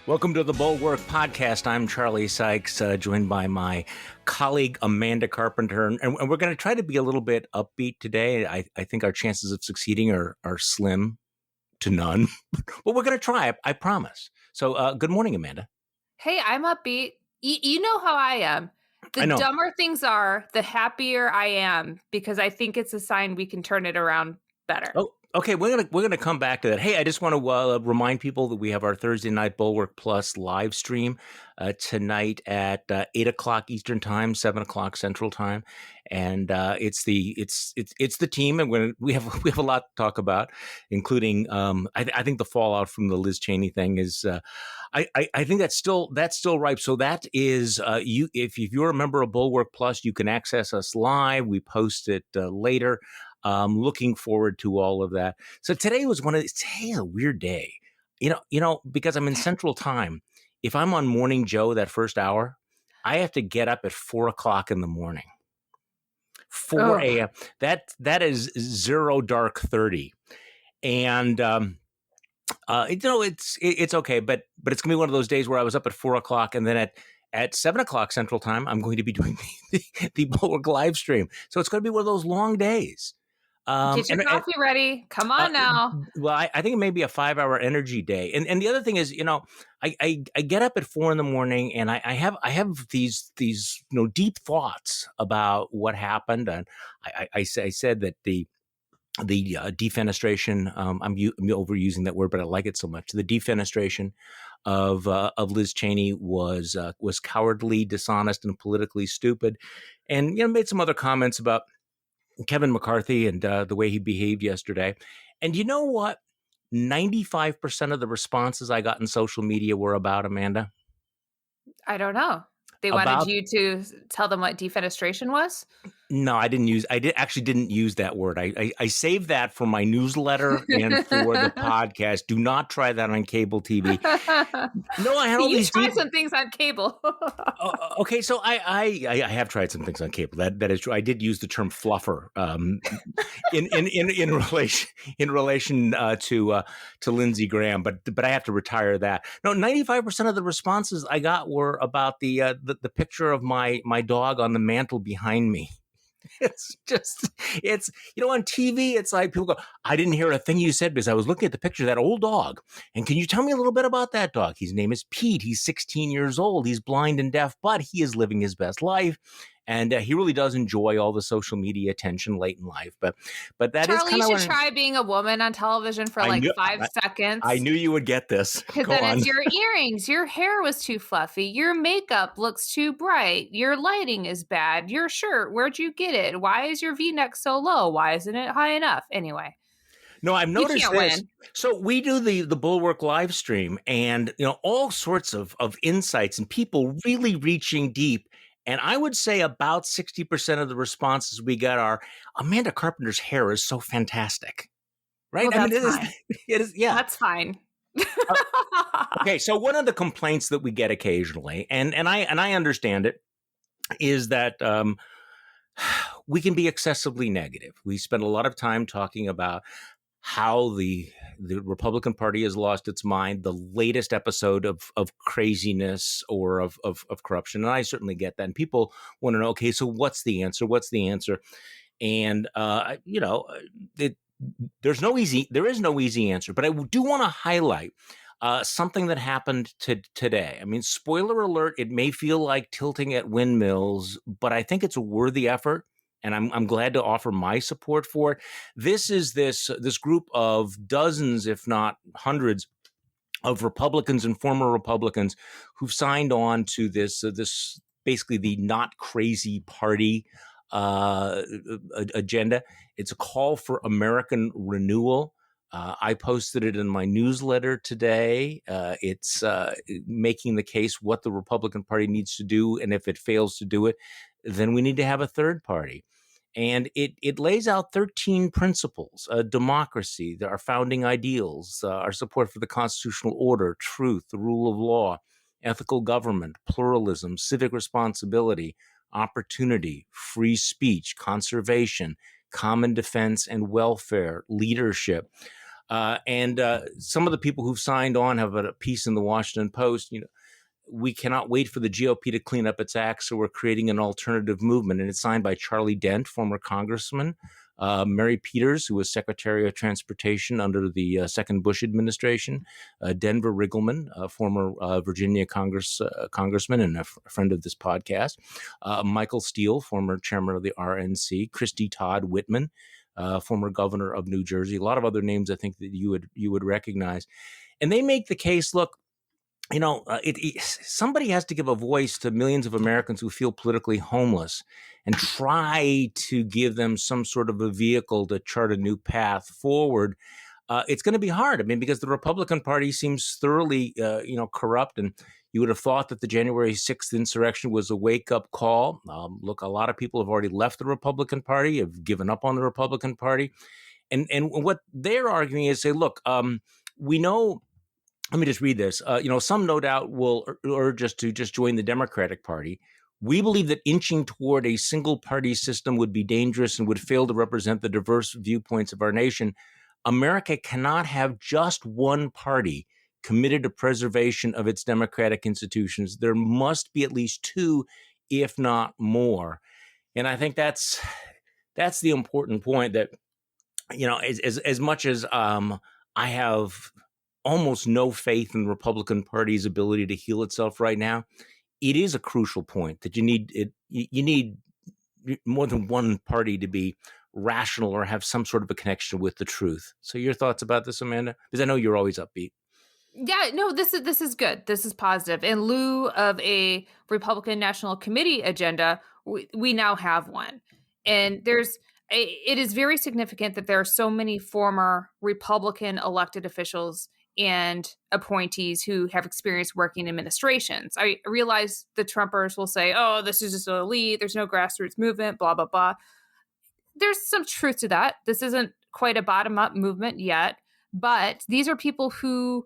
Welcome to the Bulwark podcast. I'm Charlie Sykes, joined by my colleague Amanda Carpenter, and we're going to try to be a little bit upbeat today. I think our chances of succeeding are slim to none, but we're going to try. I promise. So, good morning, Amanda. Hey, I'm upbeat. You know how I am. The dumber things are, the happier I am, because I think it's a sign we can turn it around better. Oh, okay. We're gonna come back to that. Hey, I just want to remind people that we have our Thursday night Bulwark Plus live stream tonight at 8:00 Eastern Time, 7:00 Central Time, and it's the team, and we have a lot to talk about, including I think the fallout from the Liz Cheney thing is. I think that's still ripe. So that is you. If you're a member of Bulwark Plus, you can access us live. We post it later. Looking forward to all of that. So today was a weird day, you know, because I'm in Central Time. If I'm on Morning Joe that first hour, I have to get up at 4:00 in the morning. 4 a.m. That is 0 dark 30, and it's okay, but it's gonna be one of those days where I was up at 4:00, and then at 7:00 Central Time, I'm going to be doing the Bulwark live stream. So it's going to be one of those long days. Get your coffee ready. Come on now. Well, I think it may be a 5-hour energy day. And the other thing is, I get up at 4 in the morning, and I have these deep thoughts about what happened. And I said that the defenestration, I'm overusing that word, but I like it so much. The defenestration of Liz Cheney was cowardly, dishonest, and politically stupid. And made some other comments about Kevin McCarthy and the way he behaved yesterday. And you know what? 95% of the responses I got in social media were about, Amanda. I don't know. They wanted you to tell them what defenestration was? No, I didn't use that word. I saved that for my newsletter and for the podcast. Do not try that on cable TV. No, I had all these. You tried some things on cable. Okay, so I have tried some things on cable. That is true. I did use the term fluffer in relation to Lindsey Graham, but I have to retire that. No, 95% of the responses I got were about the picture of my dog on the mantle behind me. It's on TV, it's like people go, I didn't hear a thing you said because I was looking at the picture of that old dog. And can you tell me a little bit about that dog? His name is Pete. He's 16 years old. He's blind and deaf, but he is living his best life. And he really does enjoy all the social media attention late in life. But that Charlie, is kind of. you should try being a woman on television for 5 seconds. I knew you would get this. Because then it's your earrings. Your hair was too fluffy. Your makeup looks too bright. Your lighting is bad. Your shirt, where'd you get it? Why is your V-neck so low? Why isn't it high enough? Anyway. No, I've noticed this. Win. So we do the Bulwark live stream, and all sorts of insights and people really reaching deep. And I would say about 60% of the responses we got are, Amanda Carpenter's hair is so fantastic, right? Well, fine. It is. Yeah, that's fine. Okay, so one of the complaints that we get occasionally, and I understand it, is that we can be excessively negative. We spend a lot of time talking about how the Republican Party has lost its mind, the latest episode of craziness or of corruption. And I certainly get that. And people want to know, okay, so what's the answer? What's the answer? And, there is no easy answer. But I do want to highlight something that happened today. I mean, spoiler alert, it may feel like tilting at windmills, but I think it's a worthy effort. And I'm glad to offer my support for it. This is this group of dozens, if not hundreds, of Republicans and former Republicans who've signed on to this basically the Not Crazy Party agenda. It's a call for American renewal. I posted it in my newsletter today. It's making the case what the Republican Party needs to do, and if it fails to do it, then we need to have a third party. And it lays out 13 principles: democracy, our founding ideals, our support for the constitutional order, truth, the rule of law, ethical government, pluralism, civic responsibility, opportunity, free speech, conservation, common defense and welfare, leadership. And some of the people who've signed on have a piece in the Washington Post. We cannot wait for the GOP to clean up its act, so we're creating an alternative movement. And it's signed by Charlie Dent, former congressman, Mary Peters, who was Secretary of Transportation under the second Bush administration, Denver Riggleman, former Virginia congressman and a friend of this podcast, Michael Steele, former chairman of the RNC, Christy Todd Whitman, former governor of New Jersey, a lot of other names I think that you would recognize. And they make the case, look, somebody has to give a voice to millions of Americans who feel politically homeless and try to give them some sort of a vehicle to chart a new path forward. It's going to be hard. I mean, because the Republican Party seems thoroughly, corrupt. And you would have thought that the January 6th insurrection was a wake-up call. Look, a lot of people have already left the Republican Party, have given up on the Republican Party. And what they're arguing is, say, look, we know. Let me just read this. Some no doubt will urge us to just join the Democratic Party. We believe that inching toward a single party system would be dangerous and would fail to represent the diverse viewpoints of our nation. America cannot have just one party committed to preservation of its democratic institutions. There must be at least two, if not more. And I think that's the important point, that, as much as I have almost no faith in the Republican Party's ability to heal itself right now, it is a crucial point that you need more than one party to be rational or have some sort of a connection with the truth. So your thoughts about this, Amanda? Because I know you're always upbeat. Yeah, no, this is good. This is positive. In lieu of a Republican National Committee agenda, we now have one. And it is very significant that there are so many former Republican elected officials and appointees who have experience working in administrations. I realize the Trumpers will say, oh, this is just an elite, there's no grassroots movement, blah, blah, blah. There's some truth to that. This isn't quite a bottom-up movement yet, but these are people who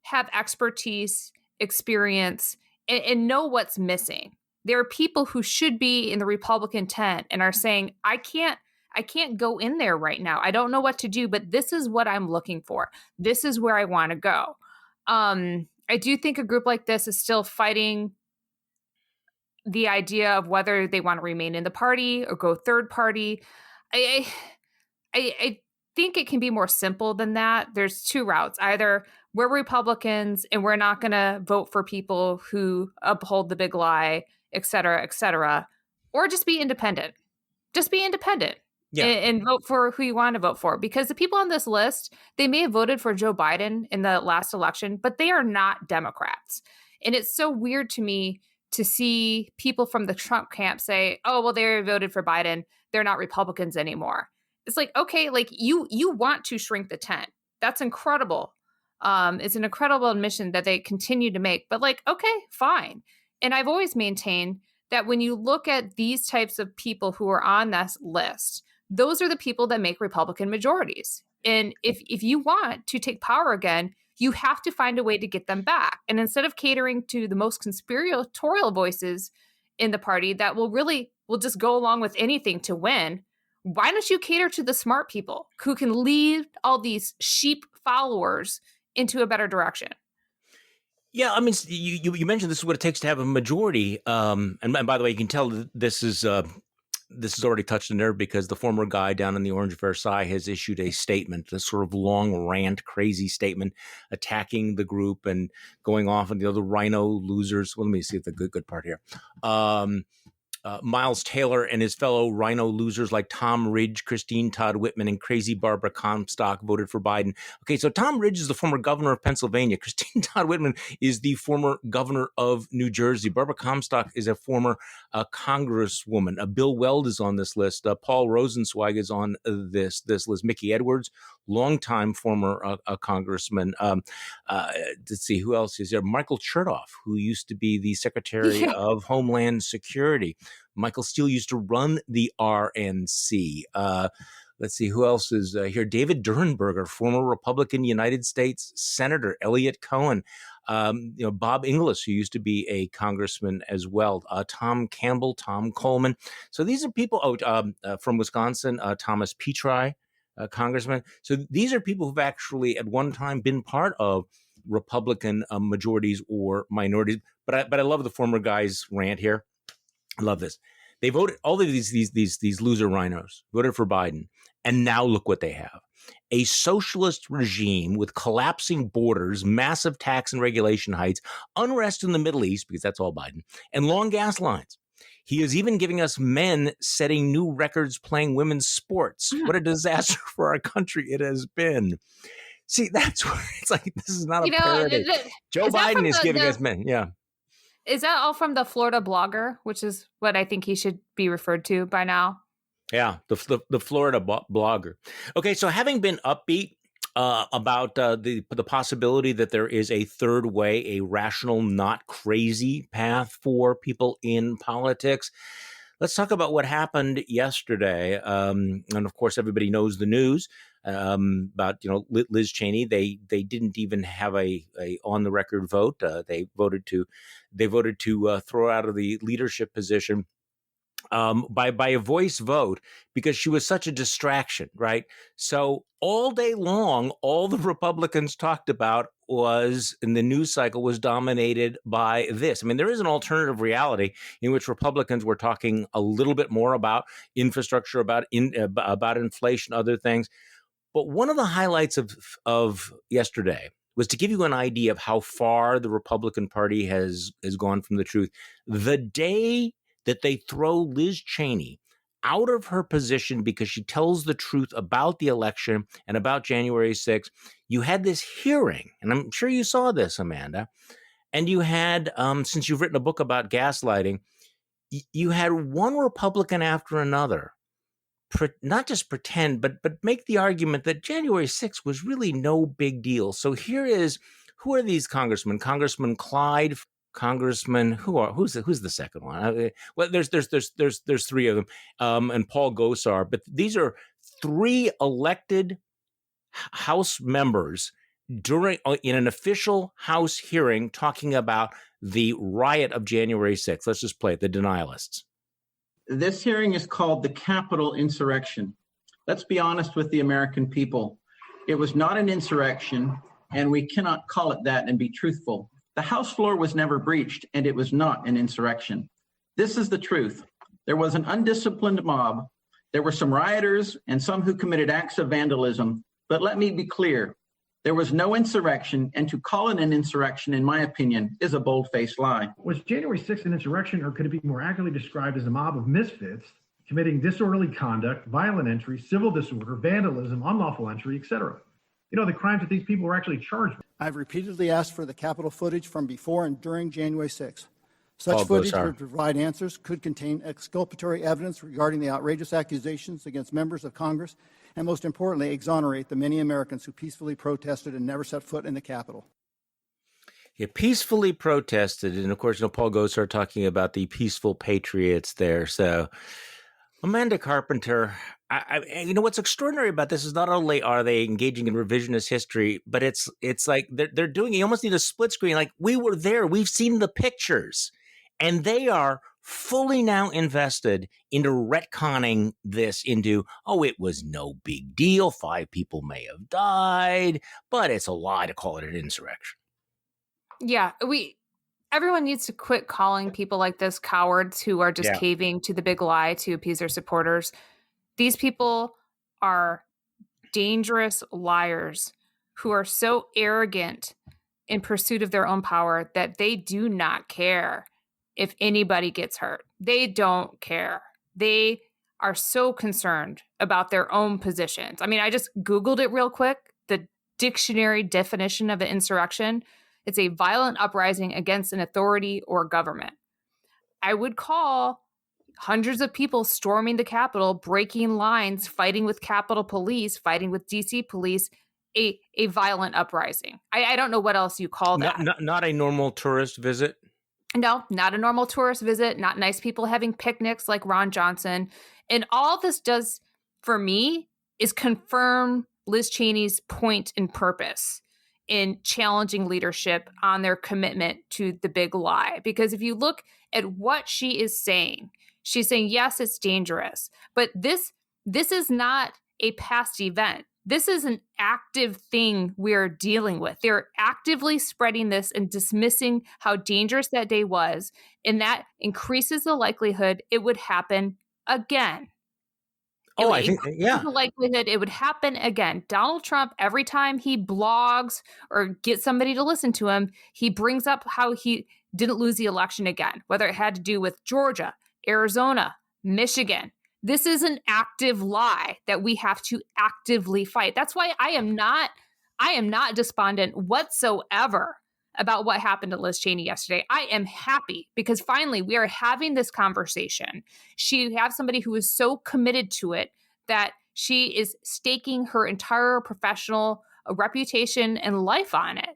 have expertise, experience, and know what's missing. There are people who should be in the Republican tent and are saying, I can't go in there right now. I don't know what to do, but this is what I'm looking for. This is where I want to go. I do think a group like this is still fighting the idea of whether they want to remain in the party or go third party. I think it can be more simple than that. There's two routes. Either we're Republicans and we're not going to vote for people who uphold the big lie, et cetera, or just be independent. Just be independent. Yeah. And vote for who you want to vote for. Because the people on this list, they may have voted for Joe Biden in the last election, but they are not Democrats. And it's so weird to me to see people from the Trump camp say, oh, well, they voted for Biden, they're not Republicans anymore. It's like, okay, like you want to shrink the tent. That's incredible. It's an incredible admission that they continue to make. But like, okay, fine. And I've always maintained that when you look at these types of people who are on this list, those are the people that make Republican majorities. And if you want to take power again, you have to find a way to get them back. And instead of catering to the most conspiratorial voices in the party that will just go along with anything to win, why don't you cater to the smart people who can lead all these sheep followers into a better direction? Yeah, I mean, you mentioned this is what it takes to have a majority. And by the way, you can tell this is already touched a nerve, because the former guy down in the Orange Versailles has issued a statement, a sort of long rant, crazy statement, attacking the group and going off on the other rhino losers. Well, let me see the good part here. Miles Taylor and his fellow rhino losers like Tom Ridge, Christine Todd Whitman, and crazy Barbara Comstock voted for Biden. Okay, so Tom Ridge is the former governor of Pennsylvania. Christine Todd Whitman is the former governor of New Jersey. Barbara Comstock is a former congresswoman. Bill Weld is on this list. Paul Rosenzweig is on this list. Mickey Edwards, longtime former congressman. Let's see, who else is there? Michael Chertoff, who used to be the Secretary of Homeland Security. Michael Steele used to run the RNC. Let's see, who else is here? David Durenberger, former Republican United States Senator. Elliot Cohen, Bob Inglis, who used to be a congressman as well. Tom Campbell, Tom Coleman. So these are people from Wisconsin. Thomas Petri, congressmen. So these are people who've actually at one time been part of Republican majorities or minorities. But I love the former guy's rant here. I love this. They voted, all of these loser rhinos voted for Biden, and now look what they have: a socialist regime with collapsing borders, massive tax and regulation heights, unrest in the Middle East, because that's all Biden, and long gas lines. He is even giving us men setting new records playing women's sports. What a disaster for our country it has been. See, that's where it's like, this is not a parody. Joe Biden is giving us men. Yeah. Is that all from the Florida blogger, which is what I think he should be referred to by now? Yeah, the Florida blogger. Okay, so having been upbeat about the possibility that there is a third way, a rational, not crazy path for people in politics, let's talk about what happened yesterday. And of course, everybody knows the news about Liz Cheney. They didn't even have a on the record vote. They voted to throw her out of the leadership position by a voice vote because she was such a distraction, right? So all day long, all the Republicans talked about was, in the news cycle, was dominated by this. I mean, there is an alternative reality in which Republicans were talking a little bit more about infrastructure, about inflation, other things. But one of the highlights of yesterday was to give you an idea of how far the Republican Party has gone from the truth. The day that they throw Liz Cheney out of her position because she tells the truth about the election and about January 6th, you had this hearing, and I'm sure you saw this, Amanda, and you had, since you've written a book about gaslighting, you had one Republican after another not just pretend, but make the argument that January 6th was really no big deal. So here is, who are these congressmen? Congressman Clyde, Congressman who's the second one? Well, there's three of them, and Paul Gosar. But these are three elected House members in an official House hearing talking about the riot of January 6th. Let's just play it. The denialists. This hearing is called the Capitol Insurrection. Let's be honest with the American people. It was not an insurrection, and we cannot call it that and be truthful. The House floor was never breached, and it was not an insurrection. This is the truth. There was an undisciplined mob. There were some rioters and some who committed acts of vandalism. But let me be clear. There was no insurrection, and to call it an insurrection, in my opinion, is a bold-faced lie. Was January 6th an insurrection, or could it be more accurately described as a mob of misfits committing disorderly conduct, violent entry, civil disorder, vandalism, unlawful entry, etc.? The crimes that these people were actually charged with. I've repeatedly asked for the Capitol footage from before and during January 6th. Such footage would provide answers, could contain exculpatory evidence regarding the outrageous accusations against members of Congress, and most importantly, exonerate the many Americans who peacefully protested and never set foot in the Capitol. Yeah, peacefully protested. And of course, Paul Gosar talking about the peaceful patriots there. So, Amanda Carpenter, what's extraordinary about this is not only are they engaging in revisionist history, but it's like they're doing, you almost need a split screen. Like, we were there, we've seen the pictures, and they are fully now invested into retconning this into, it was no big deal. 5 people may have died, but it's a lie to call it an insurrection. Yeah, everyone needs to quit calling people like this cowards who are just caving to the big lie to appease their supporters. These people are dangerous liars who are so arrogant in pursuit of their own power that they do not care if anybody gets hurt. They don't care. They are so concerned about their own positions. I mean, I just Googled it real quick. The dictionary definition of an insurrection: it's a violent uprising against an authority or government. I would call hundreds of people storming the Capitol, breaking lines, fighting with Capitol Police, fighting with DC Police, a violent uprising. I don't know what else you call that. Not a normal tourist visit. No, not a normal tourist visit, not nice people having picnics like Ron Johnson. And all this does for me is confirm Liz Cheney's point and purpose in challenging leadership on their commitment to the big lie. Because if you look at what she is saying, she's saying, yes, it's dangerous, but this is not a past event. This is an active thing we're dealing with. They're actively spreading this and dismissing how dangerous that day was, and that increases the likelihood it would happen again. Oh, I think, yeah. The likelihood it would happen again. Donald Trump, every time he blogs or gets somebody to listen to him, he brings up how he didn't lose the election again, whether it had to do with Georgia, Arizona, Michigan. This is an active lie that we have to actively fight. That's why I am not despondent whatsoever about what happened to Liz Cheney yesterday. I am happy because finally we are having this conversation. She has somebody who is so committed to it that she is staking her entire professional reputation and life on it.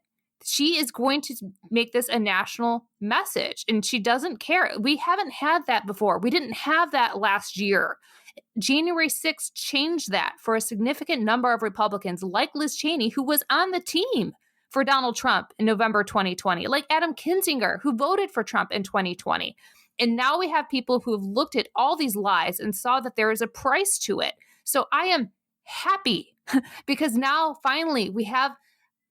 She is going to make this a national message, and she doesn't care. We haven't had that before. We didn't have that last year. January 6th changed that for a significant number of Republicans like Liz Cheney, who was on the team for Donald Trump in November 2020, like Adam Kinzinger, who voted for Trump in 2020. And now we have people who have looked at all these lies and saw that there is a price to it. So I am happy because now finally we have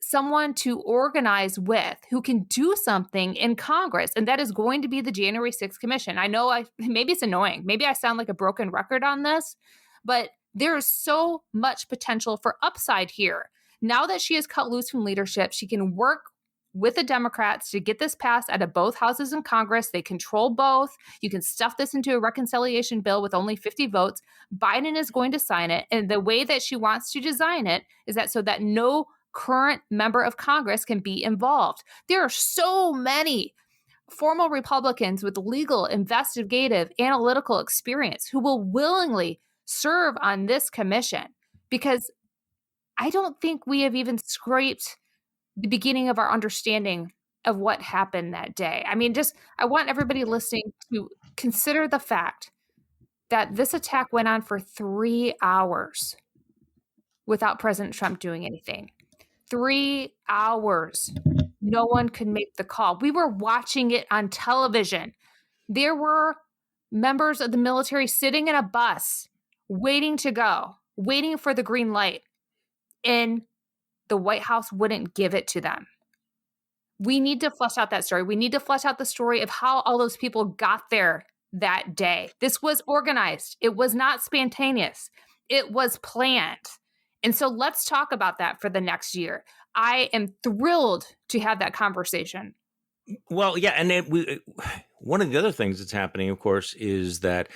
someone to organize with who can do something in Congress. And that is going to be the January 6th commission. I know maybe it's annoying. Maybe I sound like a broken record on this, but there is so much potential for upside here. Now that she has cut loose from leadership, she can work with the Democrats to get this passed out of both houses in Congress. They control both. You can stuff this into a reconciliation bill with only 50 votes. Biden is going to sign it. And the way that she wants to design it is that so that no current member of Congress can be involved. There are so many formal Republicans with legal, investigative, analytical experience who will willingly serve on this commission because I don't think we have even scraped the beginning of our understanding of what happened that day. I mean, I want everybody listening to consider the fact that this attack went on for 3 hours without President Trump doing anything. 3 hours. No one could make the call. We were watching it on television. There were members of the military sitting in a bus, waiting to go, waiting for the green light. And the White House wouldn't give it to them. We need to flesh out that story. We need to flesh out the story of how all those people got there that day. This was organized. It was not spontaneous. It was planned. And so let's talk about that for the next year. I am thrilled to have that conversation. Well, yeah. And one of the other things that's happening, of course, is that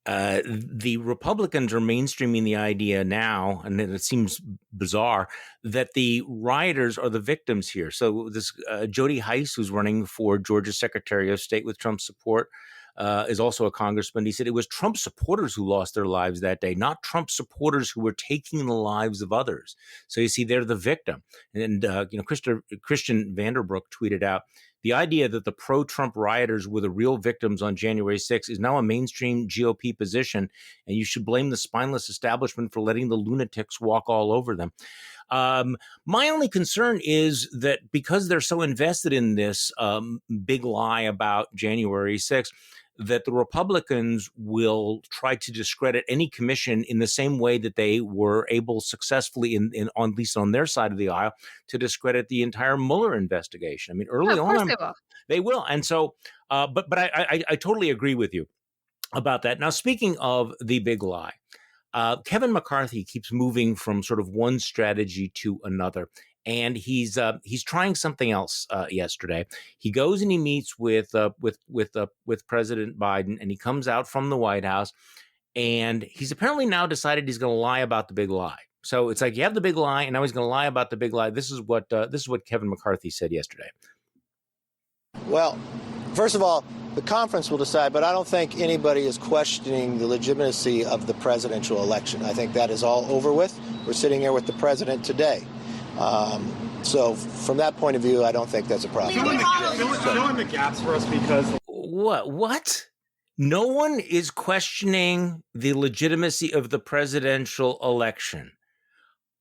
the Republicans are mainstreaming the idea now, and it seems bizarre, that the rioters are the victims here. So this Jody Hice, who's running for Georgia's Secretary of State with Trump's support, is also a congressman. He said it was Trump supporters who lost their lives that day, not Trump supporters who were taking the lives of others. So you see, they're the victim. And Christian Vanderbrook tweeted out, the idea that the pro-Trump rioters were the real victims on January 6th is now a mainstream GOP position, and you should blame the spineless establishment for letting the lunatics walk all over them. My only concern is that because they're so invested in this big lie about January 6th, that the Republicans will try to discredit any commission in the same way that they were able successfully, at least on their side of the aisle, to discredit the entire Mueller investigation. I mean, early on, they will. And so, but I totally agree with you about that. Now, speaking of the big lie, Kevin McCarthy keeps moving from sort of one strategy to another. And he's trying something else yesterday. He goes and he meets with President Biden, and he comes out from the White House, and he's apparently now decided he's going to lie about the big lie. So it's like you have the big lie, and now he's going to lie about the big lie. This is what Kevin McCarthy said yesterday. Well, first of all, the conference will decide, but I don't think anybody is questioning the legitimacy of the presidential election. I think that is all over with. We're sitting here with the president today. So from that point of view, I don't think that's a problem. Fill in the gaps for us because... What? No one is questioning the legitimacy of the presidential election.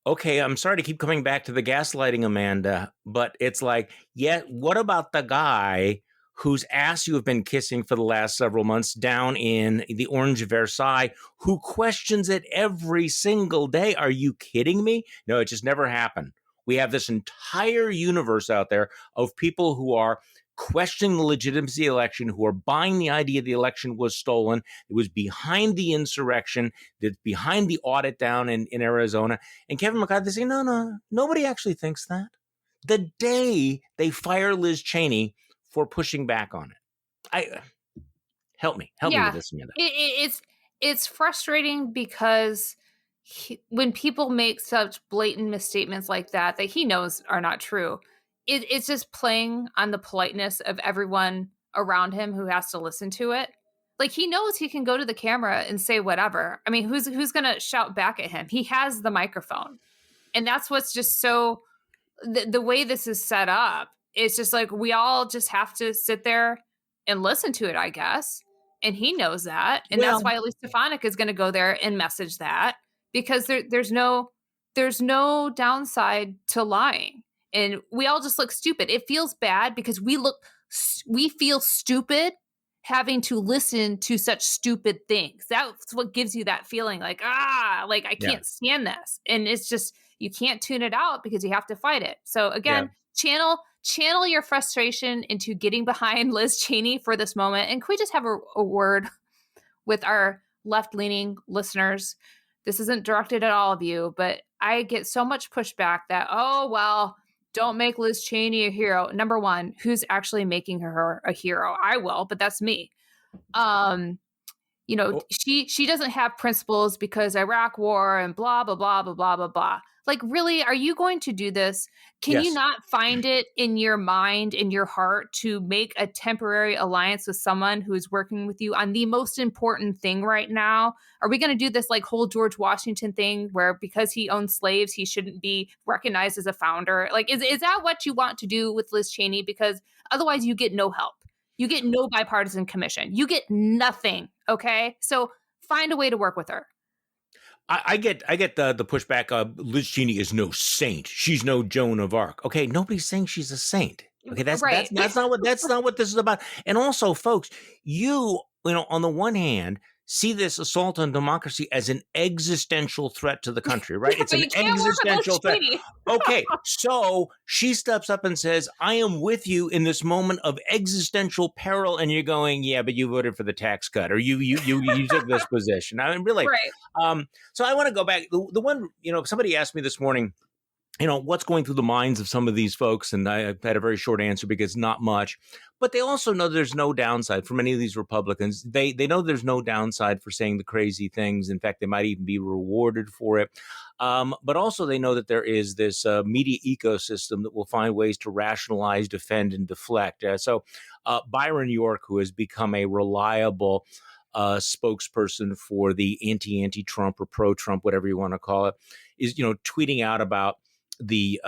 Okay, I'm sorry to keep coming back to the gaslighting, Amanda, but it's like, yeah, what about the guy whose ass you have been kissing for the last several months down in the Orange Versailles, who questions it every single day. Are you kidding me? No, it just never happened. We have this entire universe out there of people who are questioning the legitimacy of the election, who are buying the idea the election was stolen. It was behind the insurrection, that's behind the audit down in Arizona. And Kevin McCarthy saying, no, nobody actually thinks that. The day they fire Liz Cheney for pushing back on it. Help me with this, Amanda. It's frustrating because when people make such blatant misstatements like that he knows are not true, it's just playing on the politeness of everyone around him who has to listen to it. Like, he knows he can go to the camera and say whatever. I mean, who's going to shout back at him? He has the microphone. And that's what's just so, the way this is set up, it's just like, we all just have to sit there and listen to it, I guess. And he knows that. And that's why Elise Stefanik is going to go there and message that, because there's no downside to lying. And we all just look stupid. It feels bad because we feel stupid having to listen to such stupid things. That's what gives you that feeling like, I can't stand this. And it's just, you can't tune it out because you have to fight it. So again, channel your frustration into getting behind Liz Cheney for this moment. And can we just have a word with our left-leaning listeners? This isn't directed at all of you, but I get so much pushback that, don't make Liz Cheney a hero. Number one, who's actually making her a hero? I will, but that's me. She doesn't have principles because Iraq war and blah, blah, blah, blah, blah, blah, blah. Like, really, are you going to do this? Can you not find it in your mind, in your heart, to make a temporary alliance with someone who's working with you on the most important thing right now? Are we going to do this like whole George Washington thing where because he owned slaves, he shouldn't be recognized as a founder? Like, is that what you want to do with Liz Cheney? Because otherwise you get no help. You get no bipartisan commission. You get nothing. Okay. So find a way to work with her. I get the pushback. Liz Cheney is no saint. She's no Joan of Arc. Okay, nobody's saying she's a saint. Okay, that's not what this is about. And also, folks, you on the one hand, see this assault on democracy as an existential threat to the country, right? It's an existential threat. Okay, so she steps up and says, I am with you in this moment of existential peril. And you're going, yeah, but you voted for the tax cut, or you took this position. I mean, really. Right. So I want to go back. The one, somebody asked me this morning, what's going through the minds of some of these folks? And I had a very short answer because not much. But they also know there's no downside for many of these Republicans. They know there's no downside for saying the crazy things. In fact, they might even be rewarded for it. But also they know that there is this media ecosystem that will find ways to rationalize, defend, and deflect. So Byron York, who has become a reliable spokesperson for the anti-Trump or pro-Trump, whatever you want to call it, is tweeting out about the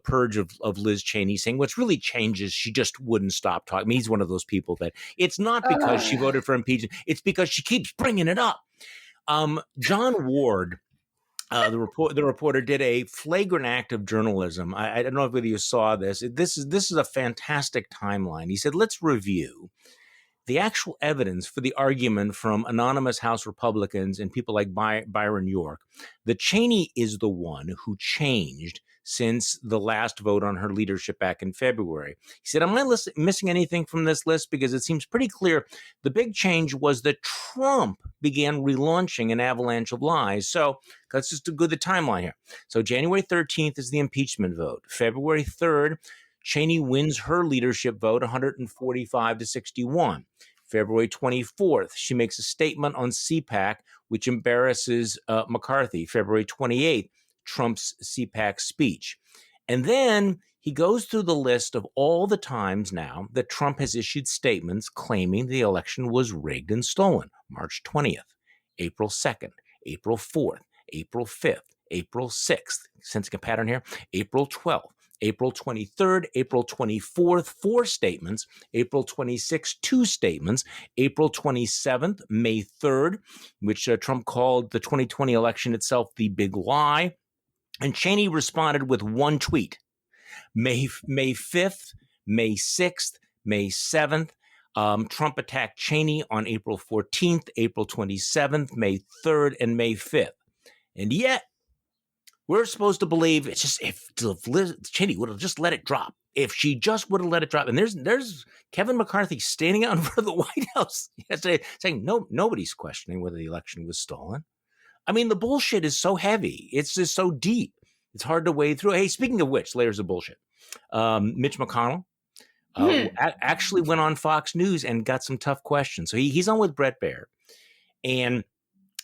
purge of Liz Cheney, saying what's really changed is she just wouldn't stop talking. I mean, he's one of those people that it's not because she voted for impeachment, it's because she keeps bringing it up. John Ward, the reporter, did a flagrant act of journalism. I don't know whether you saw this. This is a fantastic timeline. He said, let's review the actual evidence for the argument from anonymous House Republicans and people like Byron York that Cheney is the one who changed since the last vote on her leadership back in February. He said, am I missing anything from this list? Because it seems pretty clear the big change was that Trump began relaunching an avalanche of lies. So let's just do the timeline here. So January 13th is the impeachment vote. February 3rd, Cheney wins her leadership vote 145 to 61. February 24th, she makes a statement on CPAC, which embarrasses McCarthy. February 28th, Trump's CPAC speech. And then he goes through the list of all the times now that Trump has issued statements claiming the election was rigged and stolen. March 20th, April 2nd, April 4th, April 5th, April 6th. Sensing a pattern here. April 12th. April 23rd, April 24th, 4 statements, April 26th, 2 statements, April 27th, May 3rd, which Trump called the 2020 election itself the big lie. And Cheney responded with one tweet, May 5th, May 6th, May 7th. Trump attacked Cheney on April 14th, April 27th, May 3rd, and May 5th. And yet, we're supposed to believe it's just if Cheney would have just let it drop. If she just would have let it drop. And there's Kevin McCarthy standing out in front of the White House yesterday saying, no, nobody's questioning whether the election was stolen. I mean, the bullshit is so heavy. It's just so deep. It's hard to wade through. Hey, speaking of which, layers of bullshit. Mitch McConnell actually went on Fox News and got some tough questions. So he's on with Bret Baier. And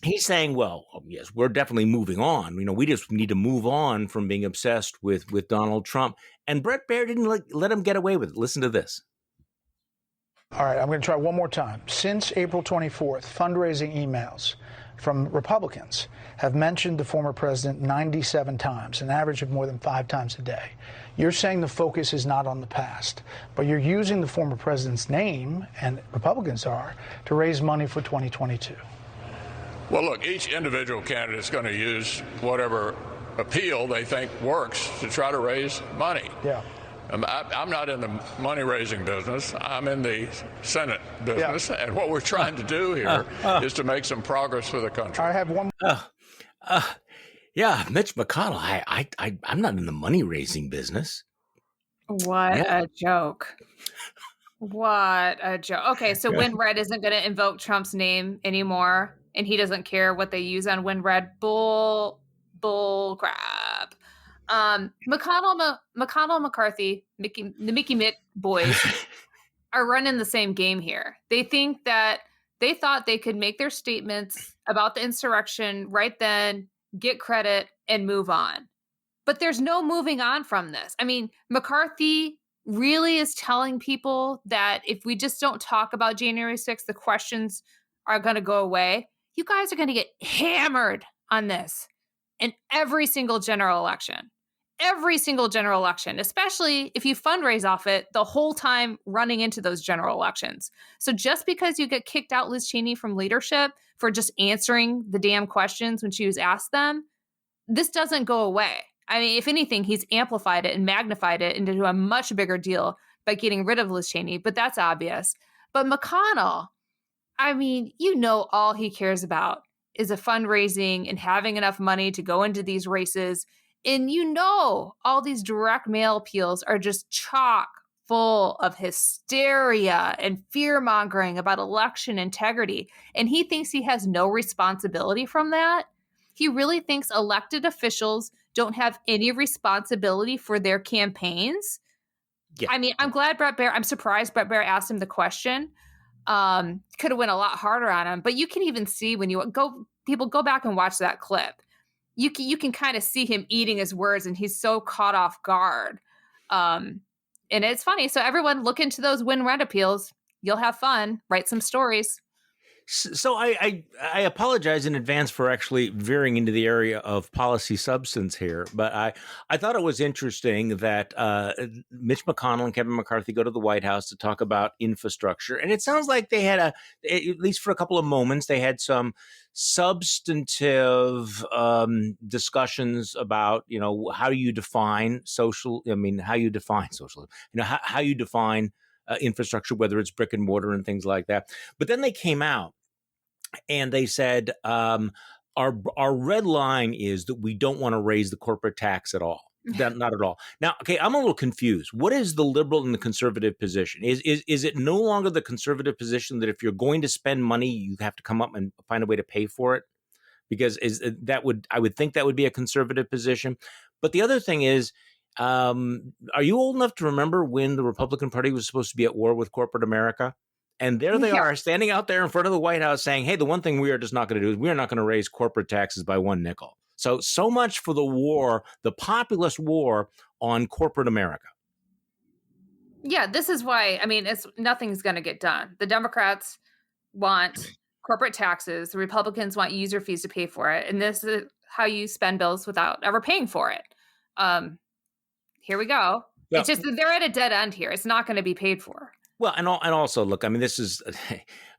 he's saying, well, yes, we're definitely moving on. We just need to move on from being obsessed with Donald Trump. And Bret Baier didn't let him get away with it. Listen to this. All right, I'm going to try one more time. Since April 24th, fundraising emails from Republicans have mentioned the former president 97 times, an average of more than 5 times a day. You're saying the focus is not on the past, but you're using the former president's name, and Republicans are, to raise money for 2022. Well, look, each individual candidate is going to use whatever appeal they think works to try to raise money. Yeah. I'm not in the money-raising business. I'm in the Senate business, and what we're trying to do here is to make some progress for the country. I have one. Yeah, Mitch McConnell. I'm not in the money-raising business. What a joke! What a joke. Okay, so WinRed isn't going to invoke Trump's name anymore, and he doesn't care what they use on WinRed. Bull crap. McConnell, McCarthy, the Mickey Mick boys are running the same game here. They think that they thought they could make their statements about the insurrection right then, get credit, and move on. But there's no moving on from this. I mean, McCarthy really is telling people that if we just don't talk about January 6th, the questions are going to go away. You guys are going to get hammered on this in every single general election. Every single general election, especially if you fundraise off it the whole time running into those general elections. So just because you get kicked out, Liz Cheney, from leadership for just answering the damn questions when she was asked them, this doesn't go away. I mean, if anything, he's amplified it and magnified it into a much bigger deal by getting rid of Liz Cheney, but that's obvious. But McConnell, I mean, all he cares about is a fundraising and having enough money to go into these races. And all these direct mail appeals are just chock full of hysteria and fear-mongering about election integrity. And he thinks he has no responsibility from that. He really thinks elected officials don't have any responsibility for their campaigns. Yeah. I mean, I'm surprised Bret Baier asked him the question. Could have went a lot harder on him. But you can even see when people go back and watch that clip. You can kind of see him eating his words, and he's so caught off guard. And it's funny. So everyone look into those WinRed appeals. You'll have fun. Write some stories. So I apologize in advance for actually veering into the area of policy substance here, but I thought it was interesting that Mitch McConnell and Kevin McCarthy go to the White House to talk about infrastructure. And it sounds like they had at least for a couple of moments, they had some substantive discussions about, how you define socialism, how you define infrastructure, whether it's brick and mortar and things like that. But then they came out and they said, our red line is that we don't want to raise the corporate tax at all. Not at all. Now, okay, I'm a little confused. What is the liberal and the conservative position? Is it no longer the conservative position that if you're going to spend money, you have to come up and find a way to pay for it? Because I would think that would be a conservative position. But the other thing is, are you old enough to remember when the Republican Party was supposed to be at war with corporate America? And there they are standing out there in front of the White House saying, hey, the one thing we are just not going to do is we are not going to raise corporate taxes by 1 nickel. So much for the war, the populist war on corporate America. Yeah, this is why, nothing's going to get done. The Democrats want corporate taxes. The Republicans want user fees to pay for it. And this is how you spend bills without ever paying for it. Here we go. Yeah. It's just that they're at a dead end here. It's not going to be paid for. Well, and also, look, this is,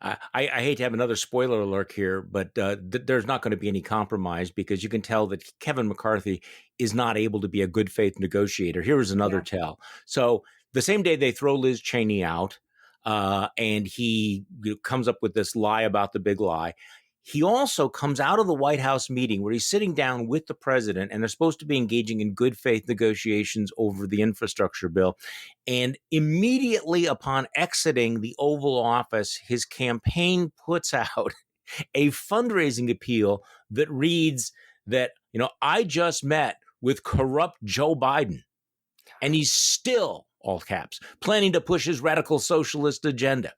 I hate to have another spoiler alert here, but there's not going to be any compromise because you can tell that Kevin McCarthy is not able to be a good faith negotiator. Here is another tell. So The same day they throw Liz Cheney out, and he comes up with this lie about the big lie. He also comes out of the White House meeting where he's sitting down with the president, and they're supposed to be engaging in good faith negotiations over the infrastructure bill. And immediately upon exiting the Oval Office, his campaign puts out a fundraising appeal that reads that, I just met with corrupt Joe Biden, and he's still, all caps, planning to push his radical socialist agenda.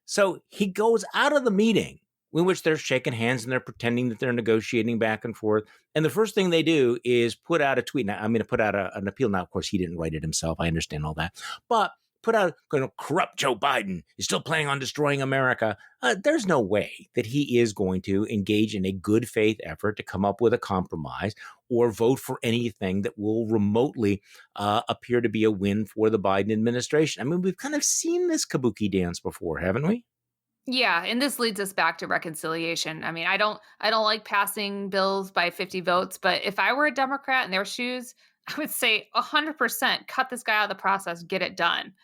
So he goes out of the meeting in which they're shaking hands and they're pretending that they're negotiating back and forth. And the first thing they do is put out a tweet. Now, I'm going to put out an appeal. Now, of course, he didn't write it himself. I understand all that. But put out, corrupt Joe Biden is still planning on destroying America. There's no way that he is going to engage in a good faith effort to come up with a compromise or vote for anything that will remotely appear to be a win for the Biden administration. I mean, we've kind of seen this kabuki dance before, haven't we? Yeah, and this leads us back to reconciliation. I mean, I don't like passing bills by 50 votes, but if I were a Democrat in their shoes, I would say 100% cut this guy out of the process, get it done.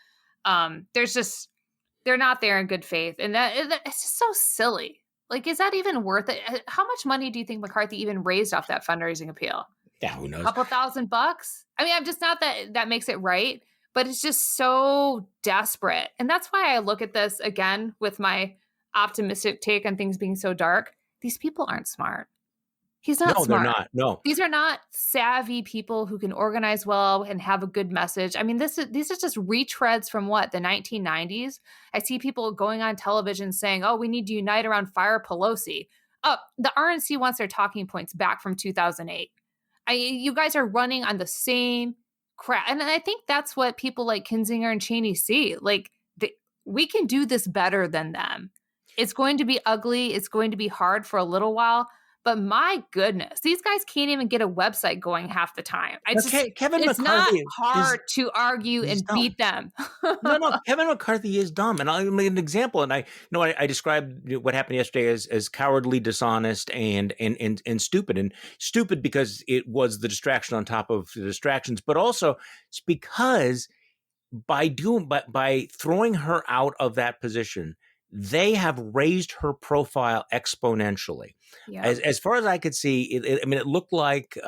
They're not there in good faith, and that it's just so silly. Like, is that even worth it? How much money do you think McCarthy even raised off that fundraising appeal? Yeah, who knows? A couple $1,000 bucks? I mean, I'm just not that makes it right. But it's just so desperate. And that's why I look at this again with my optimistic take on things being so dark. These people aren't smart. He's not smart. No, they're not. No. These are not savvy people who can organize well and have a good message. I mean, these are just retreads from what, the 1990s? I see people going on television saying, we need to unite around Fire Pelosi. The RNC wants their talking points back from 2008. You guys are running on the same crap. And I think that's what people like Kinzinger and Cheney see. Like, we can do this better than them. It's going to be ugly. It's going to be hard for a little while. But my goodness, these guys can't even get a website going half the time. Kevin it's McCarthy not hard to argue and dumb. beat them. No, Kevin McCarthy is dumb. And I'll make an example. And I described what happened yesterday as cowardly, dishonest, and stupid. And stupid because it was the distraction on top of the distractions, but also it's because by throwing her out of that position, they have raised her profile exponentially. Yeah. As far as I could see, it looked like,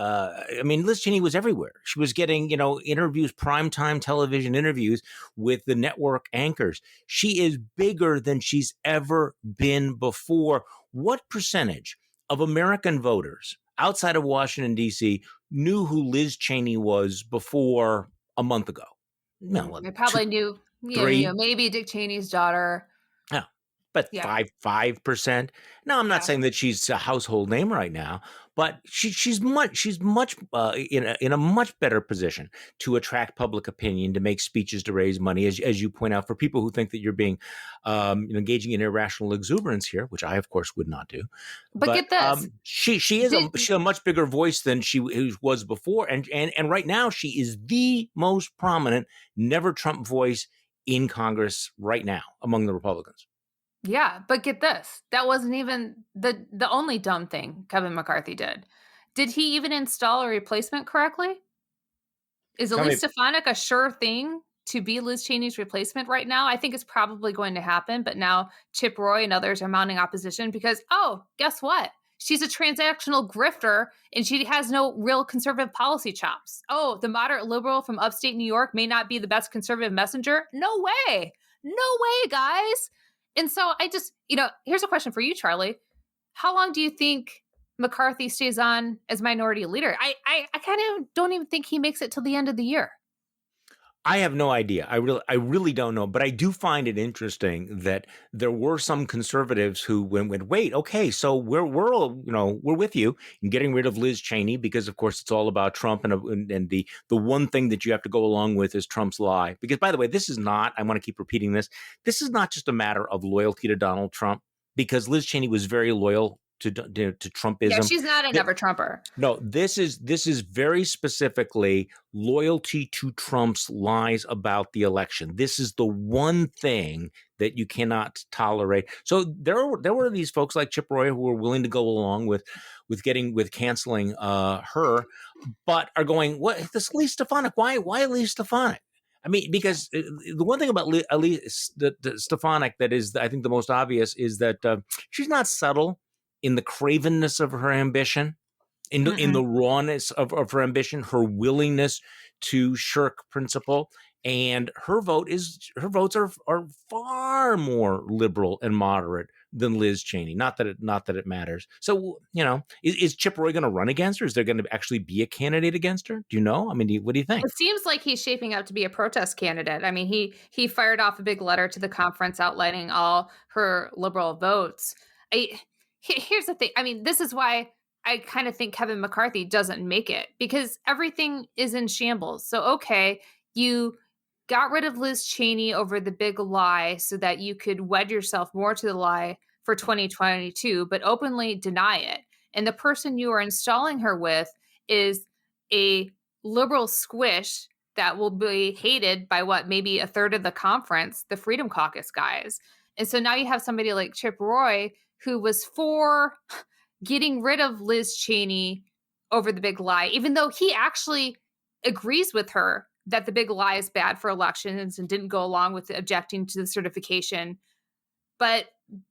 Liz Cheney was everywhere. She was getting, interviews, primetime television interviews with the network anchors. She is bigger than she's ever been before. What percentage of American voters outside of Washington, D.C. knew who Liz Cheney was before a month ago? No, they probably knew, maybe Dick Cheney's daughter. But 5%. Now, I'm not saying that she's a household name right now, but she's much in a much better position to attract public opinion, to make speeches, to raise money, as you point out, for people who think that you're being engaging in irrational exuberance here, which I of course would not do. But get this, she is a much bigger voice than she was before, and right now she is the most prominent never Trump voice in Congress right now among the Republicans. Yeah, but get this. That wasn't even the only dumb thing Kevin McCarthy did. Did he even install a replacement correctly? Is Elise Stefanik a sure thing to be Liz Cheney's replacement right now? I think it's probably going to happen, but now Chip Roy and others are mounting opposition because, guess what? She's a transactional grifter and she has no real conservative policy chops. The moderate liberal from upstate New York may not be the best conservative messenger. No way. No way, guys. And so I just, here's a question for you, Charlie. How long do you think McCarthy stays on as minority leader? I kind of don't even think he makes it till the end of the year. I have no idea. I really don't know. But I do find it interesting that there were some conservatives who went, wait, okay, so we're with you in getting rid of Liz Cheney because, of course, it's all about Trump, and the one thing that you have to go along with is Trump's lie. Because, by the way, this is not. I want to keep repeating this. This is not just a matter of loyalty to Donald Trump, because Liz Cheney was very loyal to Trumpism. Yeah, she's not a never Trumper. No, this is very specifically loyalty to Trump's lies about the election. This is the one thing that you cannot tolerate. So there were these folks like Chip Roy who were willing to go along with canceling her, but are going, what, this Elise Stefanik? Why Elise Stefanik? I mean, because the one thing about Stefanik that is, I think, the most obvious is that she's not subtle in the cravenness of her ambition, in the rawness of her ambition, her willingness to shirk principle. And her votes are far more liberal and moderate than Liz Cheney. Not that it matters. So, is Chip Roy going to run against her? Is there going to actually be a candidate against her? Do you know? I mean, what do you think? It seems like he's shaping up to be a protest candidate. I mean, he fired off a big letter to the conference outlining all her liberal votes. Here's the thing. I mean, this is why I kind of think Kevin McCarthy doesn't make it, because everything is in shambles. So, okay, you got rid of Liz Cheney over the big lie so that you could wed yourself more to the lie for 2022, but openly deny it. And the person you are installing her with is a liberal squish that will be hated by maybe a third of the conference, the Freedom Caucus guys. And so now you have somebody like Chip Roy, who was for getting rid of Liz Cheney over the big lie, even though he actually agrees with her that the big lie is bad for elections and didn't go along with objecting to the certification. But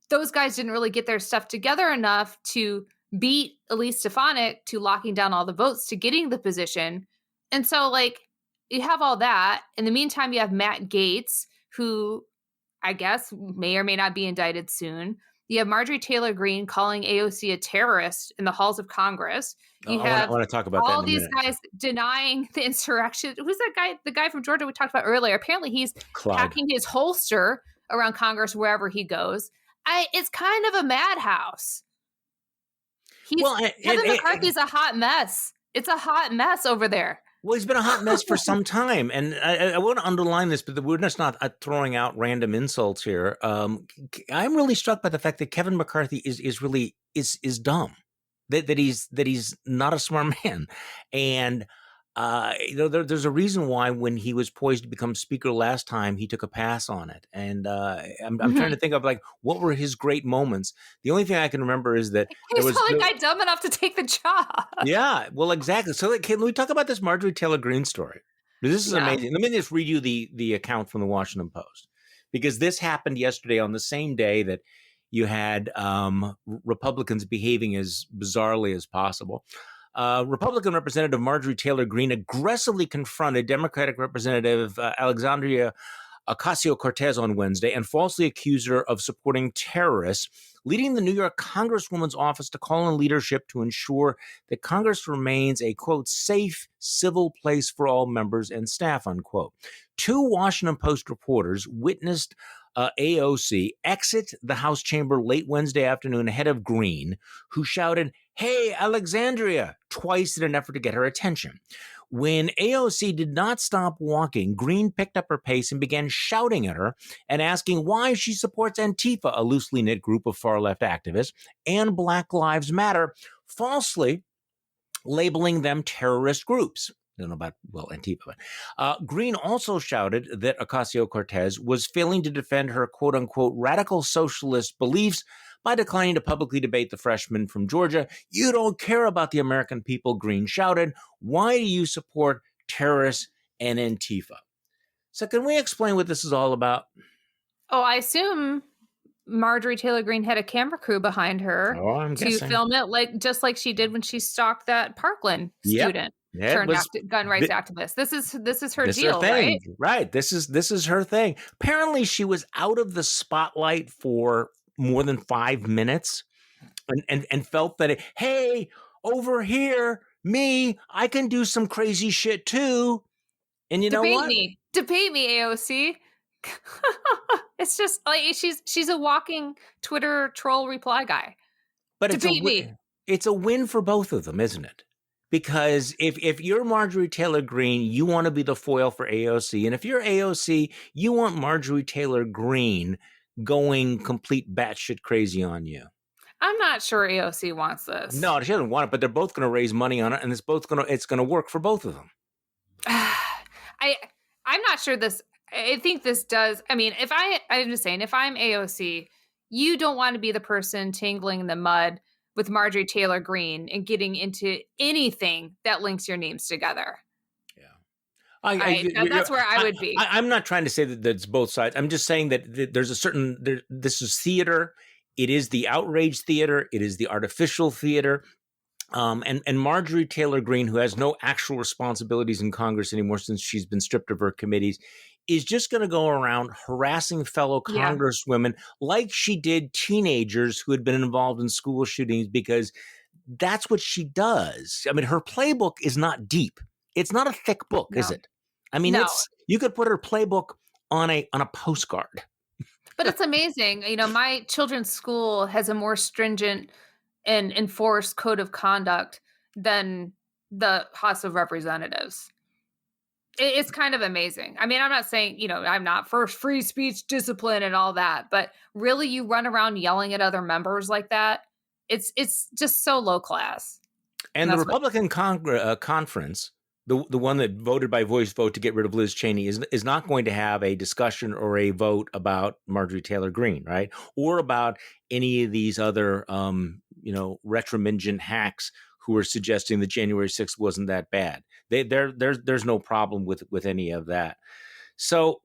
those guys didn't really get their stuff together enough to beat Elise Stefanik to locking down all the votes to getting the position. And so, you have all that. In the meantime, you have Matt Gaetz, who I guess may or may not be indicted soon. You have Marjorie Taylor Greene calling AOC a terrorist in the halls of Congress. You have I want to talk about all that in a these minute. guys denying the insurrection. Who's that guy? The guy from Georgia we talked about earlier. Apparently he's packing his holster around Congress wherever he goes. It's kind of a madhouse. Kevin McCarthy's a hot mess. It's a hot mess over there. Well, he's been a hot mess for some time, and I want to underline this, but we're just not throwing out random insults here. I'm really struck by the fact that Kevin McCarthy is really dumb, that he's not a smart man, and there's a reason why when he was poised to become speaker last time, he took a pass on it, and I'm trying to think of what were his great moments. The only thing I can remember is that he was the guy dumb enough to take the job. Yeah, well, exactly. So can we talk about this Marjorie Taylor Greene story? This is amazing. Let me just read you the account from the Washington Post, because this happened yesterday on the same day that you had Republicans behaving as bizarrely as possible. Republican Representative Marjorie Taylor Greene aggressively confronted Democratic Representative Alexandria Ocasio-Cortez on Wednesday and falsely accused her of supporting terrorists, leading the New York Congresswoman's office to call on leadership to ensure that Congress remains a, quote, safe, civil place for all members and staff, unquote. Two Washington Post reporters witnessed AOC exit the House chamber late Wednesday afternoon ahead of Greene, who shouted, "Hey, Alexandria," twice in an effort to get her attention. When AOC did not stop walking, Greene picked up her pace and began shouting at her and asking why she supports Antifa, a loosely knit group of far-left activists, and Black Lives Matter, falsely labeling them terrorist groups. I don't know about, Antifa. Greene also shouted that Ocasio-Cortez was failing to defend her quote-unquote radical socialist beliefs by declining to publicly debate the freshman from Georgia. "You don't care about the American people," Greene shouted. "Why do you support terrorists and Antifa?" So can we explain what this is all about? Oh, I assume Marjorie Taylor Greene had a camera crew behind her to film it, just like she did when she stalked that Parkland student. Gun rights activist. This is her deal, right? Right. This is her thing. Apparently, she was out of the spotlight for more than 5 minutes, and felt that, hey, over here, me, I can do some crazy shit too. And you know what? Debate me, AOC. It's just she's a walking Twitter troll reply guy. But it's a win for both of them, isn't it? Because if you're Marjorie Taylor Greene, you want to be the foil for AOC. And if you're AOC, you want Marjorie Taylor Greene going complete batshit crazy on you. I'm not sure AOC wants this. No, she doesn't want it, but they're both going to raise money on it, and it's going to work for both of them. I'm not sure this. I think this does. I mean, I'm just saying, if I'm AOC, you don't want to be the person tangling in the mud with Marjorie Taylor Greene and getting into anything that links your names together. Yeah. That's where I would be. I'm not trying to say that it's both sides. I'm just saying that there's a certain, this is theater. It is the outrage theater. It is the artificial theater. And Marjorie Taylor Greene, who has no actual responsibilities in Congress anymore since she's been stripped of her committees, is just going to go around harassing fellow congresswomen like she did teenagers who had been involved in school shootings, because that's what she does. I mean, her playbook is not deep. It's not a thick book, is it? I mean, you could put her playbook on a postcard. But it's amazing. My children's school has a more stringent and enforced code of conduct than the House of Representatives. It's kind of amazing. I mean, I'm not saying, I'm not for free speech discipline and all that, but really you run around yelling at other members like that. It's just so low class. And the Republican conference, the one that voted by voice vote to get rid of Liz Cheney, is not going to have a discussion or a vote about Marjorie Taylor Greene, right? Or about any of these other, retromingent hacks who are suggesting that January 6th wasn't that bad. There's no problem with any of that. So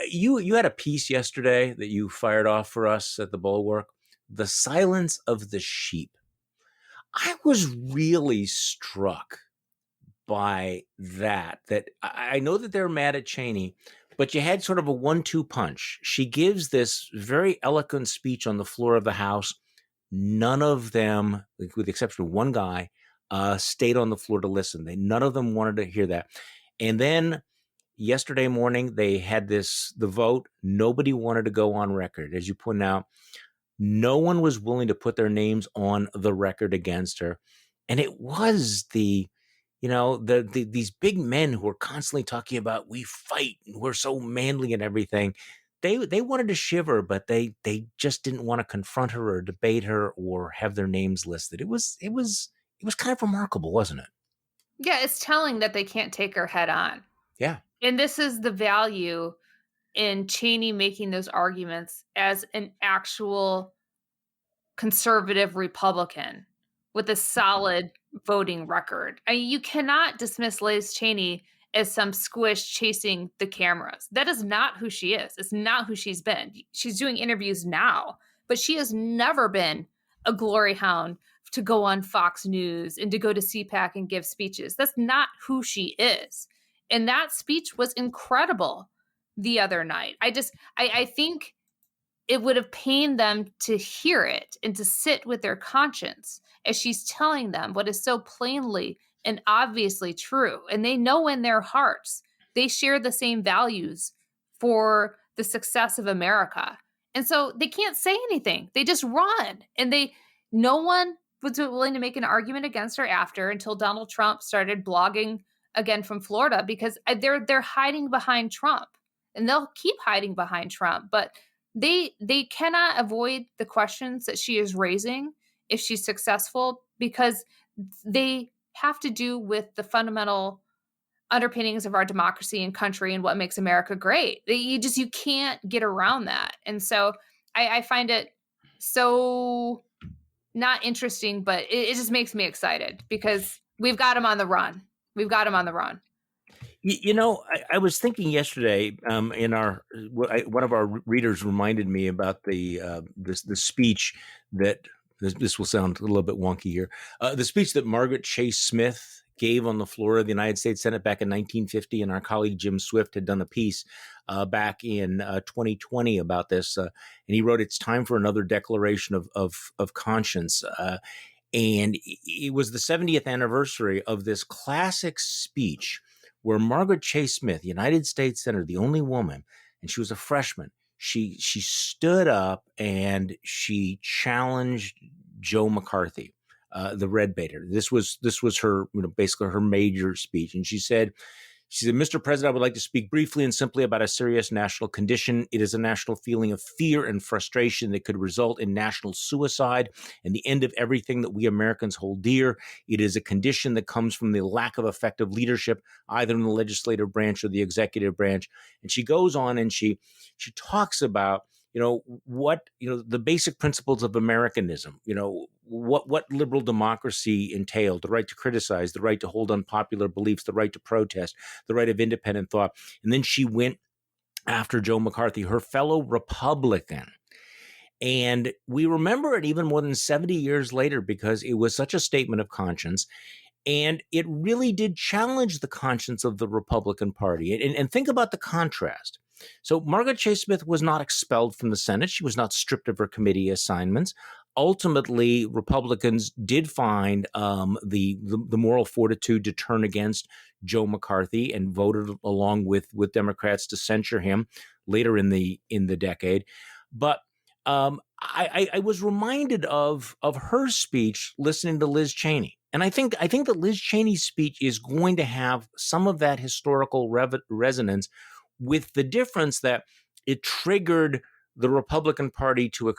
you had a piece yesterday that you fired off for us at the Bulwark, The Silence of the Sheep. I was really struck by that I know that they're mad at Cheney, but you had sort of a 1-2 punch. She gives this very eloquent speech on the floor of the House. None of them, with the exception of one guy, stayed on the floor to listen. None of them wanted to hear that. And then yesterday morning, they had the vote. Nobody wanted to go on record. As you point out, no one was willing to put their names on the record against her. And it was these big men who were constantly talking about, we fight, and we're so manly and everything. They wanted to shiver, but they just didn't want to confront her or debate her or have their names listed. It was kind of remarkable, wasn't it? Yeah, it's telling that they can't take her head on. Yeah. And this is the value in Cheney making those arguments as an actual conservative Republican with a solid voting record. I mean, you cannot dismiss Liz Cheney as some squish chasing the cameras. That is not who she is. It's not who she's been. She's doing interviews now, but she has never been a glory hound to go on Fox News and to go to CPAC and give speeches. That's not who she is. And that speech was incredible the other night. I think it would have pained them to hear it and to sit with their conscience as she's telling them what is so plainly and obviously true. And they know in their hearts, they share the same values for the success of America. And so they can't say anything. They just run. And no one was willing to make an argument against her after, until Donald Trump started blogging again from Florida, because they're hiding behind Trump, and they'll keep hiding behind Trump. But they cannot avoid the questions that she is raising if she's successful, because they have to do with the fundamental underpinnings of our democracy and country and what makes America great. You can't get around that. And so I find it so not interesting, but it just makes me excited, because we've got him on the run. We've got him on the run. I was thinking yesterday, one of our readers reminded me about the speech that, this will sound a little bit wonky here, the speech that Margaret Chase Smith gave on the floor of the United States Senate back in 1950, and our colleague Jim Swift had done a piece back in 2020 about this, and he wrote, "It's time for another declaration of conscience." And it was the 70th anniversary of this classic speech where Margaret Chase Smith, United States Senator, the only woman, and she was a freshman, she stood up and she challenged Joe McCarthy, the red baiter. This was her, basically her major speech. And she said, "Mr. President, I would like to speak briefly and simply about a serious national condition. It is a national feeling of fear and frustration that could result in national suicide and the end of everything that we Americans hold dear. It is a condition that comes from the lack of effective leadership, either in the legislative branch or the executive branch." And she goes on and she talks about, the basic principles of Americanism. what liberal democracy entailed: the right to criticize, the right to hold unpopular beliefs, the right to protest, the right of independent thought. And then she went after Joe McCarthy, her fellow Republican. And we remember it even more than 70 years later because it was such a statement of conscience. And it really did challenge the conscience of the Republican Party. And think about the contrast. So Margaret Chase Smith was not expelled from the Senate. She was not stripped of her committee assignments. Ultimately, Republicans did find the moral fortitude to turn against Joe McCarthy and voted along with Democrats to censure him later in the decade. But I was reminded of her speech listening to Liz Cheney. And I think that Liz Cheney's speech is going to have some of that historical resonance, with the difference that it triggered the Republican Party to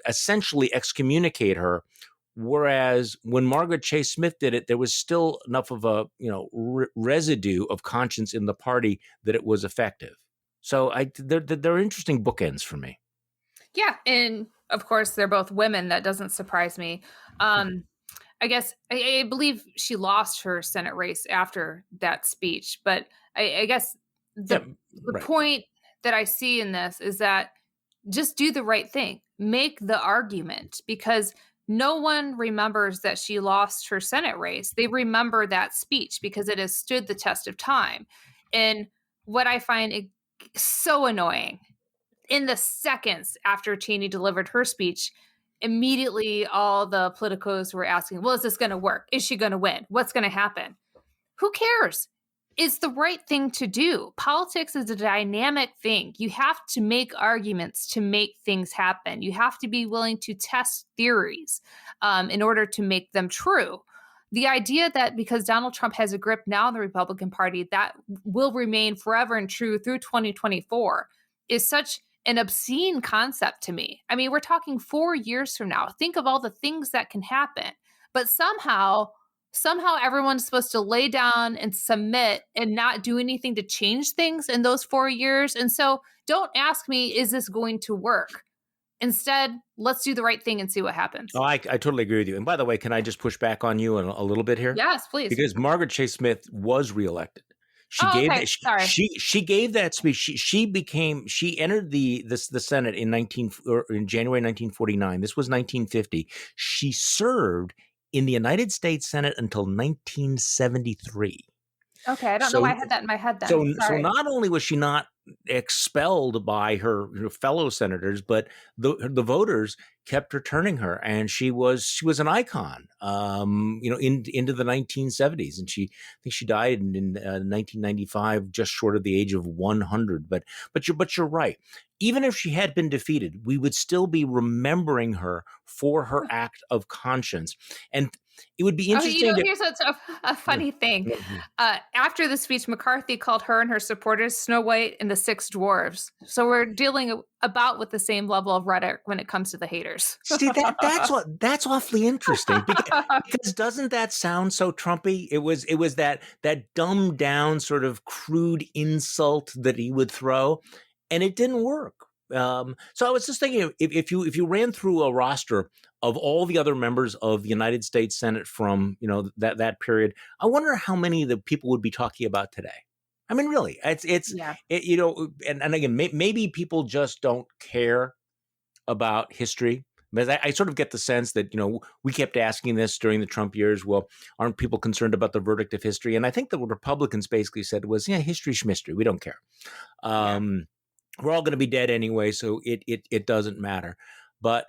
essentially excommunicate her, whereas when Margaret Chase Smith did it, there was still enough of a residue of conscience in the party that it was effective. So they're interesting bookends for me. Yeah, and of course they're both women. That doesn't surprise me. I guess I believe she lost her Senate race after that speech, but I guess the point that I see in this is that just do the right thing, make the argument, because no one remembers that she lost her Senate race. They remember that speech because it has stood the test of time. And what I find so annoying, in the seconds after Cheney delivered her speech, immediately all the politicos were asking, well, is this going to work? Is she going to win? What's going to happen? Who cares? It's the right thing to do. Politics is a dynamic thing. You have to make arguments to make things happen. You have to be willing to test theories in order to make them true. The idea that because Donald Trump has a grip now in the Republican Party, that will remain forever and true through 2024 is such an obscene concept to me. I mean, we're talking 4 years from now. Think of all the things that can happen. But somehow everyone's supposed to lay down and submit and not do anything to change things in those 4 years. And so don't ask me, is this going to work? Instead, let's do the right thing and see what happens. Oh, I totally agree with you. And by the way, can I just push back on you a little bit here? Yes, please. Because Margaret Chase Smith was reelected. She gave that speech. She entered the Senate in January 1949. This was 1950. She served in the United States Senate until 1973. Okay, I don't know why I had that in my head then. So not only was she not expelled by her fellow senators, but the voters kept returning her, and she was an icon, into the 1970s. And I think she died in 1995, just short of the age of 100. But you're right. Even if she had been defeated, we would still be remembering her for her act of conscience. And it would be interesting. Here's a funny thing. After the speech, McCarthy called her and her supporters Snow White and the Six Dwarves. So we're dealing about with the same level of rhetoric when it comes to the haters. See, that's awfully interesting because doesn't that sound so Trumpy? It was that dumbed down sort of crude insult that he would throw, and it didn't work. So I was just thinking, if you ran through a roster of all the other members of the United States Senate from that period, I wonder how many of the people would be talking about today. I mean, really, and again, maybe people just don't care about history. But I sort of get the sense that, we kept asking this during the Trump years. Well, aren't people concerned about the verdict of history? And I think that what Republicans basically said was, history's schmistery. We don't care. We're all going to be dead anyway, so it doesn't matter. But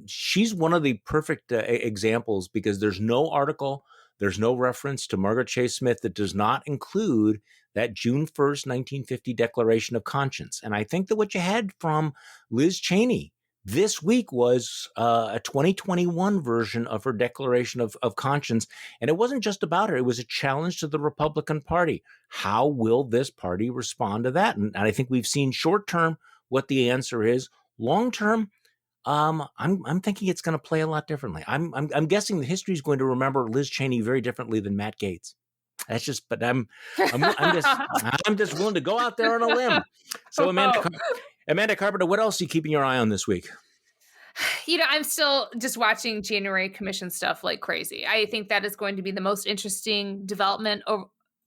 she's one of the perfect examples, because there's no article, there's no reference to Margaret Chase Smith that does not include that June 1st, 1950 Declaration of Conscience. And I think that what you had from Liz Cheney this week was a 2021 version of her Declaration of Conscience. And it wasn't just about her. It was a challenge to the Republican Party. How will this party respond to that? And I think we've seen short term what the answer is. Long term, I'm thinking it's going to play a lot differently. I'm guessing the history is going to remember Liz Cheney very differently than Matt Gaetz. That's just, but I'm just willing to go out there on a limb. So Amanda Carpenter, what else are you keeping your eye on this week? I'm still just watching January Commission stuff like crazy. I think that is going to be the most interesting development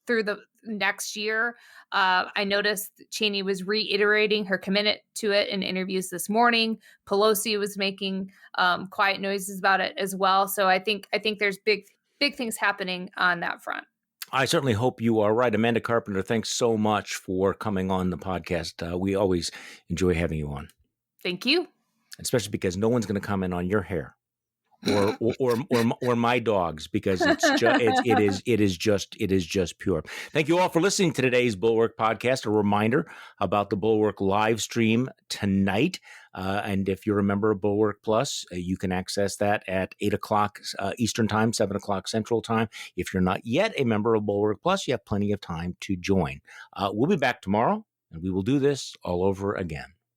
through the next year. I noticed Cheney was reiterating her commitment to it in interviews this morning. Pelosi was making quiet noises about it as well. So I think there's big things happening on that front. I certainly hope you are right. Amanda Carpenter, thanks so much for coming on the podcast. We always enjoy having you on. Thank you. Especially because no one's going to comment on your hair or my dogs, because it is just pure. Thank you all for listening to today's Bulwark podcast. A reminder about the Bulwark live stream tonight. And if you're a member of Bulwark Plus, you can access that at 8 o'clock Eastern Time, 7 o'clock Central Time. If you're not yet a member of Bulwark Plus, you have plenty of time to join. We'll be back tomorrow, and we will do this all over again.